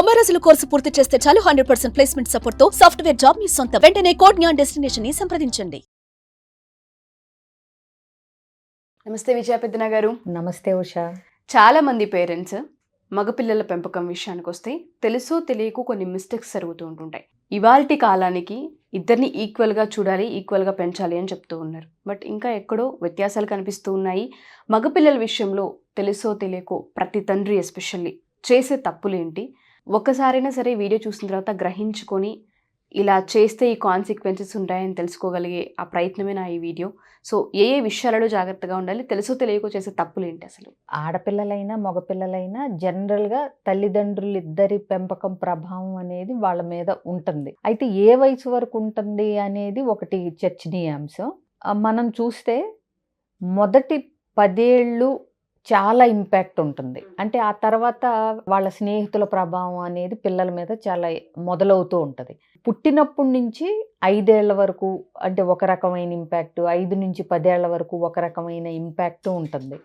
90 రోజుల కోర్సు పూర్తి చేస్తే చాలు 100% ప్లేస్మెంట్ సపోర్ట్ తో సాఫ్ట్వేర్ జాబ్ మీ సొంతం. వెంటనే కోడ్ జ్ఞాన్ డెస్టినేషన్ ని సంప్రదించండి. నమస్తే విజయ పెద్దన గారు. నమస్తే ఉషా. చాలా మంది పేరెంట్స్ మగపిల్లల పెంపకం విషయానికి వస్తే తెలుసో తెలియకు కొన్ని మిస్టేక్స్ జరుగుతూ ఉంటుంటాయి. ఇవాల్టి కాలానికి ఇద్దరిని ఈక్వల్గా చూడాలి, ఈక్వల్గా పెంచాలి అని చెప్తూ ఉన్నారు. బట్ ఇంకా ఎక్కడో వ్యత్యాసాలు కనిపిస్తూ ఉన్నాయి. మగపిల్లల విషయంలో తెలుసో తెలియకో ప్రతి తండ్రి ఎస్పెషల్లీ చేసే తప్పులేంటి, ఒక్కసారైనా సరే వీడియో చూసిన తర్వాత గ్రహించుకొని ఇలా చేస్తే ఈ కాన్సిక్వెన్సెస్ ఉంటాయని తెలుసుకోగలిగే ఆ ప్రయత్నమే నా ఈ వీడియో. సో ఏ విషయాలలో జాగ్రత్తగా ఉండాలి, తెలుసో తెలియకో చేసే తప్పులు ఏంటి అసలు? ఆడపిల్లలైనా మగపిల్లలైనా జనరల్గా తల్లిదండ్రులు ఇద్దరి పెంపకం ప్రభావం అనేది వాళ్ళ మీద ఉంటుంది. అయితే ఏ వయసు వరకు ఉంటుంది అనేది ఒకటి చర్చనీయాంశం. మనం చూస్తే మొదటి 10 ఏళ్ళు చాలా ఇంపాక్ట్ ఉంటుంది. అంటే ఆ తర్వాత వాళ్ళ స్నేహితుల ప్రభావం అనేది పిల్లల మీద చాలా మొదలవుతూ ఉంటుంది. పుట్టినప్పటి నుంచి 5 ఏళ్ల వరకు అంటే ఒక రకమైన ఇంపాక్ట్, 5 నుంచి 10 ఏళ్ల వరకు ఒక రకమైన ఇంపాక్ట్ ఉంటుంది.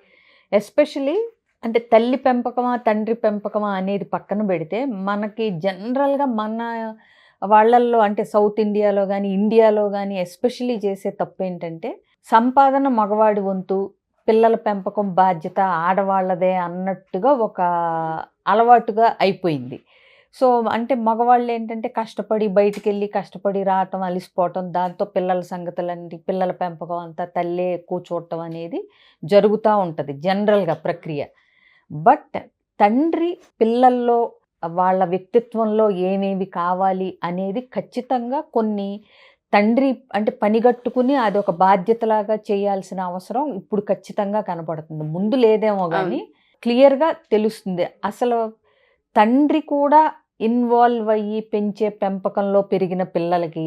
ఎస్పెషలీ అంటే తల్లి పెంపకమా తండ్రి పెంపకమా అనేది పక్కన పెడితే మనకి జనరల్గా మన వాళ్ళల్లో అంటే సౌత్ ఇండియాలో కానీ ఇండియాలో కానీ ఎస్పెషలీ చేసే తప్పు ఏంటంటే సంపాదన మగవాడి వంతు, పిల్లల పెంపకం బాధ్యత ఆడవాళ్ళదే అన్నట్టుగా ఒక అలవాటుగా అయిపోయింది. సో అంటే మగవాళ్ళు ఏంటంటే కష్టపడి బయటికి వెళ్ళి కష్టపడి రావటం, అలిసిపోవటం, దాంతో పిల్లల సంగతులన్నీ పిల్లల పెంపకం అంతా తల్లే కూర్చోవటం అనేది జరుగుతూ ఉంటుంది జనరల్గా ప్రక్రియ. బట్ తండ్రి పిల్లల్లో వాళ్ళ వ్యక్తిత్వంలో ఏమేమి కావాలి అనేది ఖచ్చితంగా కొన్ని తండ్రి అంటే పనిగట్టుకుని అది ఒక బాధ్యతలాగా చేయాల్సిన అవసరం ఇప్పుడు ఖచ్చితంగా కనపడుతుంది. ముందు లేదేమో కానీ క్లియర్గా తెలుస్తుంది. అసలు తండ్రి కూడా ఇన్వాల్వ్ అయ్యి పెంచే పెంపకంలో పెరిగిన పిల్లలకి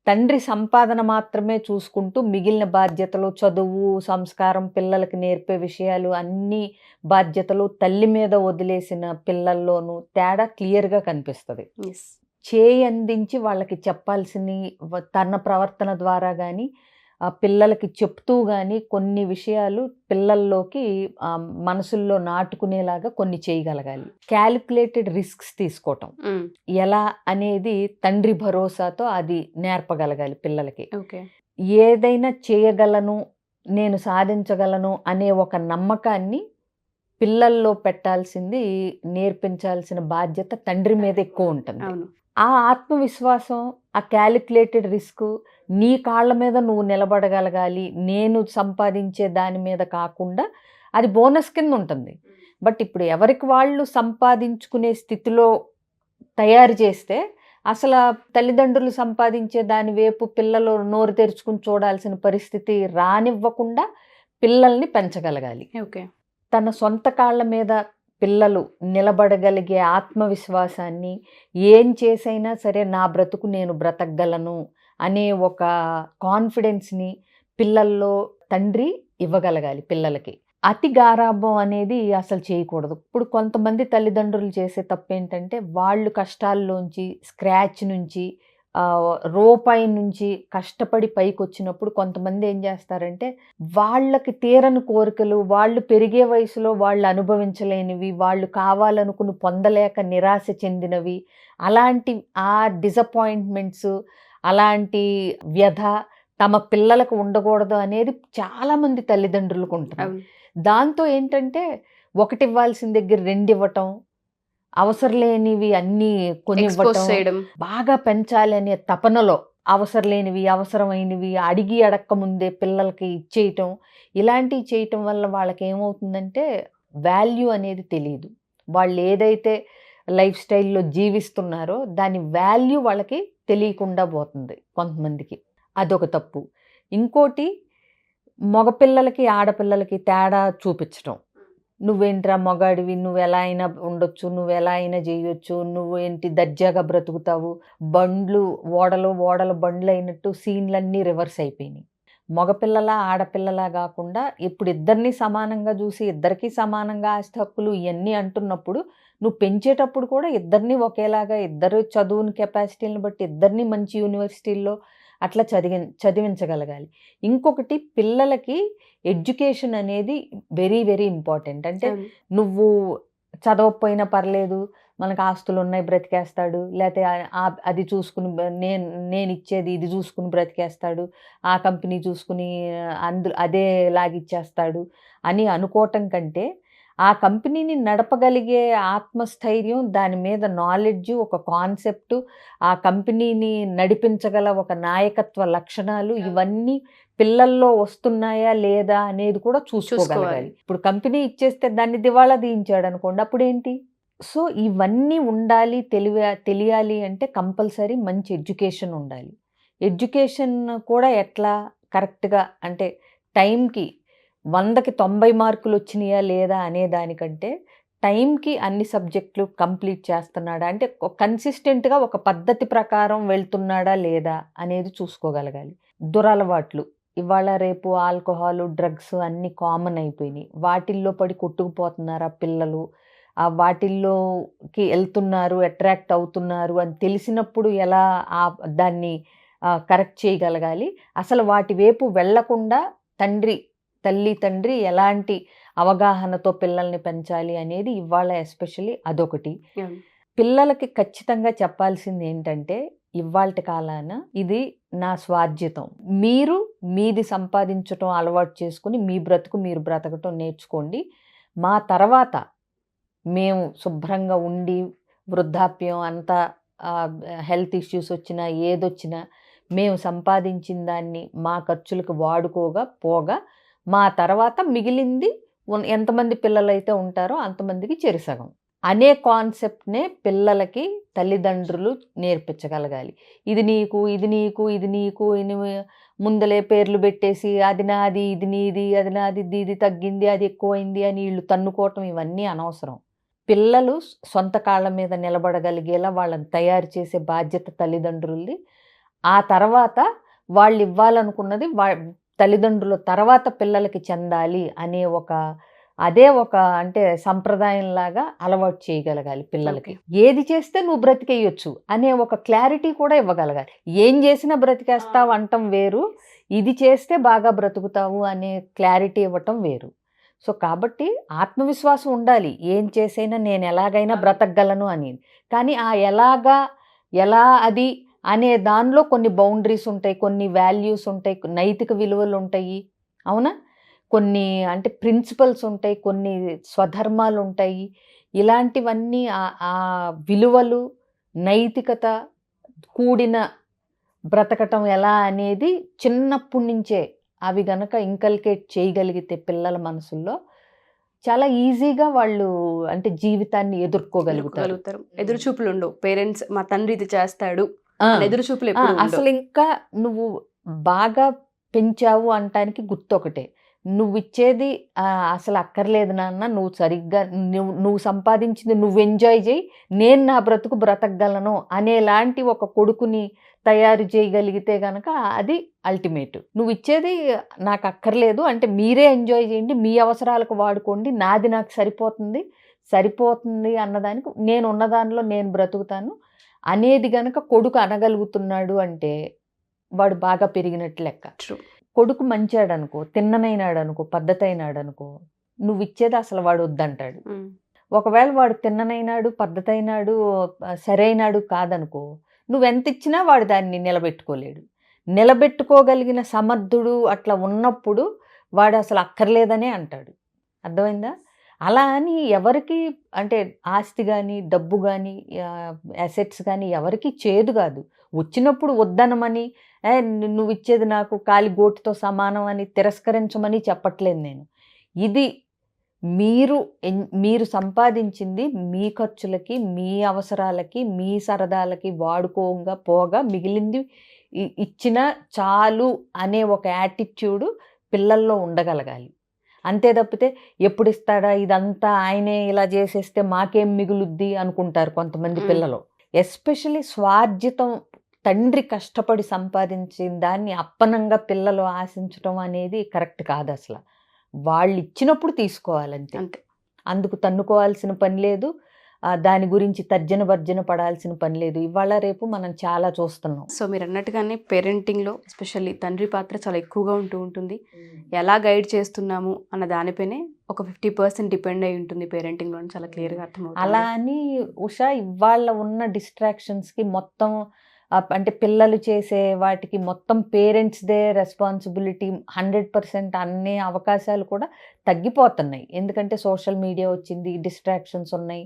తండ్రి సంపాదన మాత్రమే చూసుకుంటూ మిగిలిన బాధ్యతలు, చదువు, సంస్కారం, పిల్లలకి నేర్పే విషయాలు అన్ని బాధ్యతలు తల్లి మీద వదిలేసిన పిల్లల్లోనూ తేడా క్లియర్గా కనిపిస్తుంది. చేయి అందించి వాళ్ళకి చెప్పాల్సిన తన ప్రవర్తన ద్వారా కానీ పిల్లలకి చెప్తూ కానీ కొన్ని విషయాలు పిల్లల్లోకి మనసుల్లో నాటుకునేలాగా కొన్ని చేయగలగాలి. క్యాలిక్యులేటెడ్ రిస్క్స్ తీసుకోవటం ఎలా అనేది తండ్రి భరోసాతో అది నేర్పగలగాలి పిల్లలకి. ఏదైనా చేయగలను, నేను సాధించగలను అనే ఒక నమ్మకాన్ని పిల్లల్లో పెట్టాల్సింది, నేర్పించాల్సిన బాధ్యత తండ్రి మీద ఎక్కువ ఉంటుంది. ఆ ఆత్మవిశ్వాసం, ఆ క్యాలిక్యులేటెడ్ రిస్క్ నీ కాళ్ళ మీద నువ్వు నిలబడగలగాలి, నేను సంపాదించే దాని మీద కాకుండా అది బోనస్ కింద ఉంటుంది. బట్ ఇప్పుడు ఎవరికి వాళ్ళు సంపాదించుకునే స్థితిలో తయారు చేస్తే అసలు తల్లిదండ్రులు సంపాదించే దాని వైపు పిల్లలు నోరు తెరుచుకుని చూడాల్సిన పరిస్థితి రానివ్వకుండా పిల్లల్ని పెంచగలగాలి. తన సొంత కాళ్ళ మీద పిల్లలు నిలబడగలిగే ఆత్మవిశ్వాసాన్ని, ఏం చేసైనా సరే నా బ్రతుకు నేను బ్రతకగలను అనే ఒక కాన్ఫిడెన్స్ని పిల్లల్లో తండ్రి ఇవ్వగలగాలి పిల్లలకి. అతి గారాబం అనేది అసలు చేయకూడదు. ఇప్పుడు కొంతమంది తల్లిదండ్రులు చేసే తప్పు ఏంటంటే వాళ్ళు కష్టాల్లోంచి, స్క్రాచ్ నుంచి, రూపాయి నుంచి కష్టపడి పైకి వచ్చినప్పుడు కొంతమంది ఏం చేస్తారంటే వాళ్ళకి తీరని కోరికలు, వాళ్ళు పెరిగే వయసులో వాళ్ళు అనుభవించలేనివి, వాళ్ళు కావాలనుకుని పొందలేక నిరాశ చెందినవి, అలాంటి ఆ డిసప్పాయింట్మెంట్స్, అలాంటి వ్యధ తమ పిల్లలకు ఉండకూడదు అనేది చాలామంది తల్లిదండ్రులకు ఉంటుంది. దాంతో ఏంటంటే ఒకటి ఇవ్వాల్సిన దగ్గర 2 ఇవ్వటం, అవసరం లేనివి అన్నీ కొనివ్వటం, బాగా పెంచాలి అనే తపనలో అవసరం లేనివి అవసరమైనవి అడిగి అడక్క ముందే పిల్లలకి ఇచ్చేయటం, ఇలాంటివి చేయటం వల్ల వాళ్ళకి ఏమవుతుందంటే వాల్యూ అనేది తెలియదు. వాళ్ళు ఏదైతే లైఫ్ స్టైల్లో జీవిస్తున్నారో దాని వాల్యూ వాళ్ళకి తెలియకుండా పోతుంది కొంతమందికి. అదొక తప్పు. ఇంకోటి మగపిల్లలకి ఆడపిల్లలకి తేడా చూపించటం. నువ్వేంట్రా మగాడివి, నువ్వు ఎలా అయినా ఉండొచ్చు, నువ్వు ఎలా అయినా చేయొచ్చు, నువ్వేంటి దర్జాగా బ్రతుకుతావు, ఓడల బండ్లు అయినట్టు సీన్లన్నీ రివర్స్ అయిపోయినాయి. మగపిల్లల ఆడపిల్లలా కాకుండా ఇప్పుడు ఇద్దరిని సమానంగా చూసి ఇద్దరికీ సమానంగా ఆస్తి హక్కులు ఇవన్నీ అంటున్నప్పుడు నువ్వు పెంచేటప్పుడు కూడా ఇద్దరిని ఒకేలాగా, ఇద్దరు చదువుని కెపాసిటీని బట్టి ఇద్దరిని మంచి యూనివర్సిటీల్లో అట్లా చదివించగలగాలి. ఇంకొకటి పిల్లలకి ఎడ్యుకేషన్ అనేది వెరీ వెరీ ఇంపార్టెంట్. అంటే నువ్వు చదవకపోయినా పర్లేదు, మనకు ఆస్తులు ఉన్నాయి బ్రతికేస్తాడు, లేకపోతే అది చూసుకుని నేను ఇచ్చేది ఇది చూసుకుని బ్రతికేస్తాడు, ఆ కంపెనీ చూసుకుని అదే లాగిచ్చేస్తాడు అని అనుకోవటం కంటే ఆ కంపెనీని నడపగలిగే ఆత్మస్థైర్యం, దాని మీద నాలెడ్జ్, ఒక కాన్సెప్ట్, ఆ కంపెనీని నడిపించగల ఒక నాయకత్వ లక్షణాలు, ఇవన్నీ పిల్లల్లో వస్తున్నాయా లేదా అనేది కూడా చూసుకోగలగాలి. ఇప్పుడు కంపెనీ ఇచ్చేస్తే దాన్ని దివాళా తీయించాడు అనుకోండి, అప్పుడేంటి? సో ఇవన్నీ ఉండాలి, తెలియాలి అంటే కంపల్సరీ మంచి ఎడ్యుకేషన్ ఉండాలి. ఎడ్యుకేషన్ కూడా ఎట్లా కరెక్ట్గా అంటే టైంకి 100కి 90 మార్కులు వచ్చినాయా లేదా అనే దానికంటే టైంకి అన్ని సబ్జెక్టులు కంప్లీట్ చేస్తున్నాడా, అంటే కన్సిస్టెంట్గా ఒక పద్ధతి ప్రకారం వెళ్తున్నాడా లేదా అనేది చూసుకోగలగాలి. దురలవాట్లు ఇవాళ రేపు ఆల్కహాల్, డ్రగ్స్ అన్నీ కామన్ అయిపోయినాయి. వాటిల్లో పడి కొట్టుకుపోతున్నారా పిల్లలు, వాటిల్లోకి వెళ్తున్నారు, అట్రాక్ట్ అవుతున్నారు అని తెలిసినప్పుడు ఎలా దాన్ని కరెక్ట్ చేయగలగాలి. అసలు వాటి వైపు వెళ్లకుండా తల్లి తండ్రి ఎలాంటి అవగాహనతో పిల్లల్ని పెంచాలి అనేది ఇవాళ ఎస్పెషల్లీ అదొకటి. పిల్లలకి ఖచ్చితంగా చెప్పాల్సింది ఏంటంటే, ఇవాళ కాలాన ఇది నా స్వార్జితం, మీరు మీది సంపాదించటం అలవాటు చేసుకుని మీ బ్రతుకు మీరు బ్రతకటం నేర్చుకోండి. మా తర్వాత మేము శుభ్రంగా ఉండి వృద్ధాప్యం అంతా హెల్త్ ఇష్యూస్ వచ్చినా ఏదొచ్చినా మేము సంపాదించిన దాన్ని మా ఖర్చులకు వాడుకోగా పోగా మా తర్వాత మిగిలింది ఎంతమంది పిల్లలైతే ఉంటారో అంతమందికి చెరిసగం అనే కాన్సెప్ట్నే పిల్లలకి తల్లిదండ్రులు నేర్పించగలగాలి. ఇది నీకు ఇది నీకు ఇది నీకు ముందలే పేర్లు పెట్టేసి అది నాది ఇది నీది, అది నాది ఇది తగ్గింది అది ఎక్కువైంది అని వీళ్ళు తన్నుకోవటం ఇవన్నీ అనవసరం. పిల్లలు సొంత కాళ్ళ మీద నిలబడగలిగేలా వాళ్ళని తయారు చేసే బాధ్యత తల్లిదండ్రులది. ఆ తర్వాత వాళ్ళు ఇవ్వాలనుకున్నది తల్లిదండ్రుల తర్వాత పిల్లలకి చెందాలి అనే అదే అంటే సంప్రదాయంలాగా అలవాటు చేయగలగాలి పిల్లలకి. ఏది చేస్తే నువ్వు బ్రతికేయొచ్చు అనే ఒక క్లారిటీ కూడా ఇవ్వగలగాలి. ఏం చేసినా బ్రతికేస్తావు అంటం వేరు, ఇది చేస్తే బాగా బ్రతుకుతావు అనే క్లారిటీ ఇవ్వటం వేరు. సో కాబట్టి ఆత్మవిశ్వాసం ఉండాలి, ఏం చేసైనా నేను ఎలాగైనా బ్రతకగలను అని. కానీ ఎలా అది అనే దానిలో కొన్ని బౌండరీస్ ఉంటాయి, కొన్ని వాల్యూస్ ఉంటాయి, నైతిక విలువలు ఉంటాయి, అవునా, కొన్ని అంటే ప్రిన్సిపల్స్ ఉంటాయి, కొన్ని స్వధర్మాలు ఉంటాయి. ఇలాంటివన్నీ ఆ విలువలు, నైతికత కూడిన బ్రతకటం ఎలా అనేది చిన్నప్పటి నుంచే అవి గనక ఇంకల్కేట్ చేయగలిగితే పిల్లల మనసుల్లో చాలా ఈజీగా వాళ్ళు అంటే జీవితాన్ని ఎదుర్కోగలుగుతారు. ఎదురు చూపులు ఉండవు. పేరెంట్స్ మా తండ్రి ఇది చేస్తాడు ఎదురు చూపులు. అసలు ఇంకా నువ్వు బాగా పెంచావు అంటానికి గుర్తొకటే, నువ్వు ఇచ్చేది అసలు అక్కర్లేదు నాన్న, నువ్వు సరిగ్గా నువ్వు సంపాదించింది నువ్వు ఎంజాయ్ చేయి, నేను నా బ్రతుకు బ్రతకగలను అనేలాంటి ఒక కొడుకుని తయారు చేయగలిగితే కనుక అది అల్టిమేట్. నువ్వు ఇచ్చేది నాకు అక్కర్లేదు అంటే మీరే ఎంజాయ్ చేయండి, మీ అవసరాలకు వాడుకోండి, నాది నాకు సరిపోతుంది అన్నదానికి నేను ఉన్నదానిలో నేను బ్రతుకుతాను అనేది గనక కొడుకు అనగలుగుతున్నాడు అంటే వాడు బాగా పెరిగినట్టు లెక్క. కొడుకు మంచాడు అనుకో, తిన్ననైనాడు అనుకో, పద్ధతి అయినాడు అనుకో, నువ్వు ఇచ్చేది అసలు వాడు వద్దంటాడు. ఒకవేళ వాడు తిన్ననైనాడు, పద్ధతి అయినాడు, సరైనాడు కాదనుకో, నువ్వెంత ఇచ్చినా వాడు దాన్ని నిలబెట్టుకోలేడు. నిలబెట్టుకోగలిగిన సమర్థుడు అట్లా ఉన్నప్పుడు వాడు అసలు అక్కర్లేదనే అంటాడు. అర్థమైందా? అలా అని ఎవరికి అంటే ఆస్తి కానీ డబ్బు కానీ అసెట్స్ కానీ ఎవరికి చేదు కాదు. వచ్చినప్పుడు వద్దనమని నువ్వు ఇచ్చేది నాకు కాలి గోటుతో సమానం అని తిరస్కరించమని చెప్పట్లేదు నేను. ఇది మీరు సంపాదించింది మీ ఖర్చులకి, మీ అవసరాలకి, మీ సరదాలకి వాడుకోగా పోగా మిగిలింది ఇచ్చిన చాలు అనే ఒక యాటిట్యూడ్ పిల్లల్లో ఉండగలగాలి. అంతే తప్పితే ఎప్పుడు ఇస్తాడా, ఇదంతా ఆయనే ఇలా చేసేస్తే మాకేం మిగులుద్ది అనుకుంటారు కొంతమంది పిల్లలు. ఎస్పెషల్లీ స్వార్జితం, తండ్రి కష్టపడి సంపాదించిన దాన్ని అప్పనంగా పిల్లలు ఆశించడం అనేది కరెక్ట్ కాదు. అసలు వాళ్ళు ఇచ్చినప్పుడు తీసుకోవాలంతే, అందుకు తన్నుకోవాల్సిన పని లేదు. దాని గురించి తర్జన భర్జన పడాల్సిన పని లేదు. ఇవాళ రేపు మనం చాలా చూస్తున్నాం. సో మీరు అన్నట్టుగానే పేరెంటింగ్లో ఎస్పెషల్లీ తండ్రి పాత్ర చాలా ఎక్కువగా ఉంటుంది. ఎలా గైడ్ చేస్తున్నాము అన్న దానిపైనే ఒక 50% డిపెండ్ అయి ఉంటుంది పేరెంటింగ్లో, చాలా క్లియర్గా అర్థమవుతుంది. అలా అని ఉషా ఇవాళ ఉన్న డిస్ట్రాక్షన్స్కి మొత్తం అంటే పిల్లలు చేసే వాటికి మొత్తం పేరెంట్స్దే రెస్పాన్సిబిలిటీ 100% అనే అవకాశాలు కూడా తగ్గిపోతున్నాయి. ఎందుకంటే సోషల్ మీడియా వచ్చింది, డిస్ట్రాక్షన్స్ ఉన్నాయి,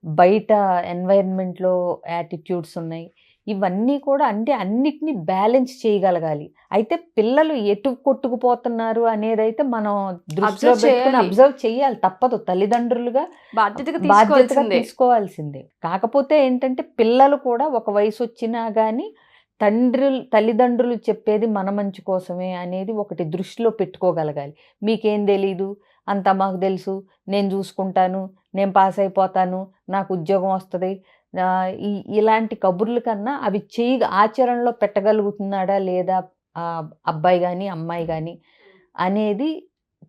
బయట ఎన్వైరన్మెంట్లో యాటిట్యూడ్స్ ఉన్నాయి. ఇవన్నీ కూడా అంటే అన్నిటినీ బ్యాలెన్స్ చేయగలగాలి. అయితే పిల్లలు ఎటు కొట్టుకుపోతున్నారు అనేది అయితే మనం దృష్టిలో పెట్టుకుని అబ్జర్వ్ చేయాలి, తప్పదు. తల్లిదండ్రులుగా బాధ్యతగా తీసుకోవాల్సిందే. కాకపోతే ఏంటంటే పిల్లలు కూడా ఒక వయసు వచ్చినా కానీ తల్లిదండ్రులు చెప్పేది మన మంచి కోసమే అనేది ఒకటి దృష్టిలో పెట్టుకోగలగాలి. మీకేం తెలీదు, అంతా మాకు తెలుసు, నేను చూసుకుంటాను, నేను పాస్ అయిపోతాను, నాకు ఉద్యోగం వస్తుంది, ఇలాంటి కబుర్ల కన్నా అవి ఆచరణలో పెట్టగలుగుతున్నాడా లేదా అబ్బాయి కానీ అమ్మాయి కానీ అనేది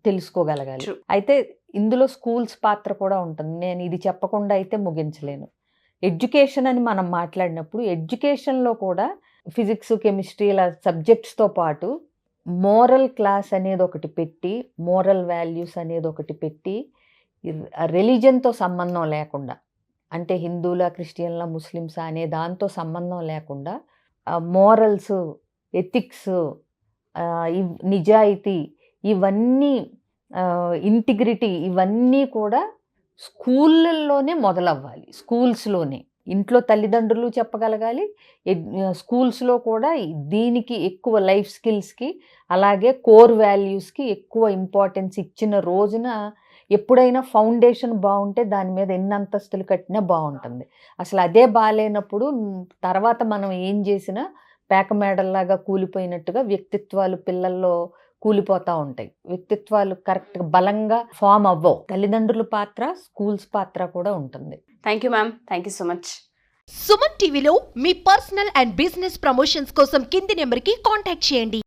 తెలుసుకోగలగాలి. అయితే ఇందులో స్కూల్స్ పాత్ర కూడా ఉంటుంది. నేను ఇది చెప్పకుండా అయితే ముగించలేను. ఎడ్యుకేషన్ అని మనం మాట్లాడినప్పుడు ఎడ్యుకేషన్లో కూడా ఫిజిక్స్, కెమిస్ట్రీ ఇలా సబ్జెక్ట్స్తో పాటు మోరల్ క్లాస్ అనేది ఒకటి పెట్టి, మోరల్ వాల్యూస్ అనేది ఒకటి పెట్టి, రిలీజన్తో సంబంధం లేకుండా, అంటే హిందువుల, క్రిస్టియన్ల, ముస్లిమ్స్ అనే దాంతో సంబంధం లేకుండా మోరల్స్, ఎథిక్స్, నిజాయితీ, ఇవన్నీ ఇంటిగ్రిటీ, ఇవన్నీ కూడా స్కూళ్ళల్లోనే మొదలవ్వాలి. స్కూల్స్లోనే, ఇంట్లో తల్లిదండ్రులు చెప్పగలగాలి, స్కూల్స్లో కూడా దీనికి ఎక్కువ లైఫ్ స్కిల్స్కి అలాగే కోర్ వాల్యూస్కి ఎక్కువ ఇంపార్టెన్స్ ఇచ్చిన రోజున ఎప్పుడైనా ఫౌండేషన్ బాగుంటే దాని మీద ఎన్ని అంతస్తులు కట్టినా బాగుంటుంది. అసలు అదే బాగాలేనప్పుడు తర్వాత మనం ఏం చేసినా పేకమేడల్లాగా కూలిపోయినట్టుగా వ్యక్తిత్వాలు పిల్లల్లో కూలిపోతూ ఉంటాయి. వ్యక్తిత్వాలు కరెక్ట్గా బలంగా ఫామ్ అవ్వవు. తల్లిదండ్రుల పాత్ర, స్కూల్స్ పాత్ర కూడా ఉంటుంది. Thank you ma'am, thank you so much. Suman టీవీలో మీ పర్సనల్ అండ్ బిజినెస్ ప్రమోషన్స్ కోసం కింది నెంబర్కి కాంటాక్ట్ చేయండి.